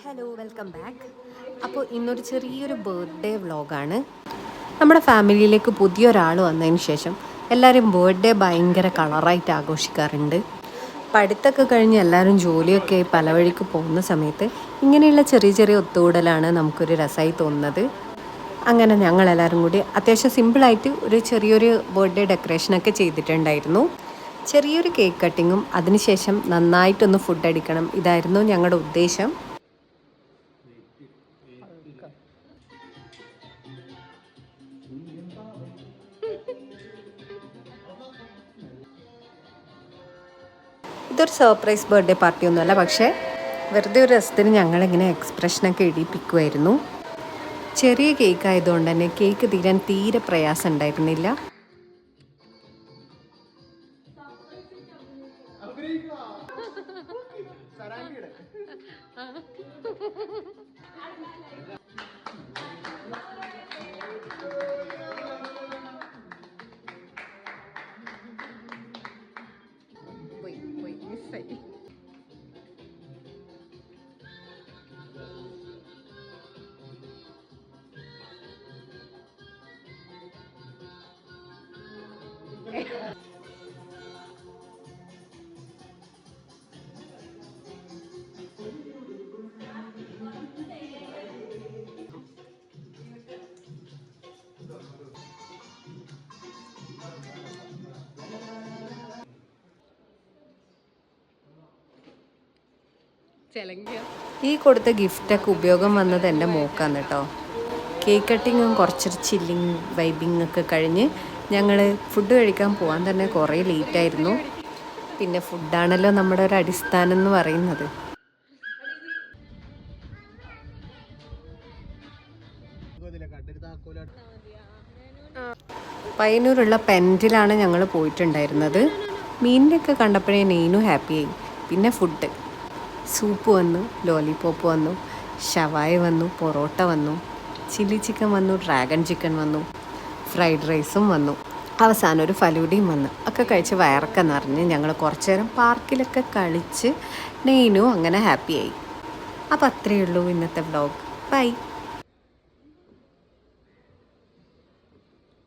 Hello welcome back. അപ്പോൾ ഇന്നൊരു ചെറിയൊരു ബർത്ത്ഡേ വ്ളോഗാണ്. നമ്മുടെ ഫാമിലിയിലേക്ക് പുതിയൊരാൾ വന്നതിന് ശേഷം എല്ലാവരും ബർത്ത്ഡേ ഭയങ്കര കളറായിട്ട് ആഘോഷിക്കാറുണ്ട്. പഠിത്തമൊക്കെ കഴിഞ്ഞ് എല്ലാവരും ജോലിയൊക്കെ പല വഴിക്ക് പോകുന്ന സമയത്ത് ഇങ്ങനെയുള്ള ചെറിയ ചെറിയ ഒത്തുകൂടലാണ് നമുക്കൊരു രസമായി തോന്നുന്നത്. അങ്ങനെ ഞങ്ങളെല്ലാവരും കൂടി അത്യാവശ്യം സിമ്പിളായിട്ട് ഒരു ചെറിയൊരു ബർത്ത്ഡേ ഡെക്കറേഷനൊക്കെ ചെയ്തിട്ടുണ്ടായിരുന്നു. ചെറിയൊരു കേക്ക് കട്ടിങ്ങും അതിനുശേഷം നന്നായിട്ടൊന്ന് ഫുഡ് അടിക്കണം, ഇതായിരുന്നു ഞങ്ങളുടെ ഉദ്ദേശം. ഇതൊരു സർപ്രൈസ് ബർത്ത്ഡേ പാർട്ടി ഒന്നുമല്ല, പക്ഷേ വെറുതെ ഒരു രസത്തിന് ഞങ്ങളിങ്ങനെ എക്സ്പ്രഷനൊക്കെ ഇടിപ്പിക്കുമായിരുന്നു. ചെറിയ കേക്ക് ആയതുകൊണ്ട് തന്നെ കേക്ക് തീരാൻ തീരെ പ്രയാസം ഉണ്ടായിരുന്നില്ല. ഈ കൊടുത്ത ഗിഫ്റ്റൊക്കെ ഉപയോഗം വന്നത് എൻ്റെ മോക്കാണ് കേട്ടോ. കേക്ക് കട്ടിങ്ങും കുറച്ചൊരു ചില്ലിങ് വൈബിങ് ഒക്കെ കഴിഞ്ഞ് ഞങ്ങൾ ഫുഡ് കഴിക്കാൻ പോകാൻ തന്നെ കുറേ ലേറ്റായിരുന്നു. പിന്നെ ഫുഡാണല്ലോ നമ്മുടെ ഒരു അടിസ്ഥാനം എന്ന് പറയുന്നത്. പയ്യന്നൂരുള്ള പെൻറ്റിലാണ് ഞങ്ങൾ പോയിട്ടുണ്ടായിരുന്നത്. മീനിനൊക്കെ കണ്ടപ്പോഴേ നെയ്നും ഹാപ്പിയായി. പിന്നെ ഫുഡ്, സൂപ്പ് വന്നു, ലോലിപോപ്പ് വന്നു, ഷവായ വന്നു, പൊറോട്ട വന്നു, ചില്ലി ചിക്കൻ വന്നു, ഡ്രാഗൺ ചിക്കൻ വന്നു, ഫ്രൈഡ് റൈസും വന്നു, അവസാനം ഒരു ഫലൂഡയും വന്നു. ഒക്കെ കഴിച്ച് വയറൊക്കെ നിറഞ്ഞ് ഞങ്ങൾ കുറച്ച് നേരം പാർക്കിലൊക്കെ കളിച്ച് നെയ്നും അങ്ങനെ ഹാപ്പിയായി. അപ്പോൾ അത്രയേ ഉള്ളൂ ഇന്നത്തെ വ്ളോഗ്. ബൈ.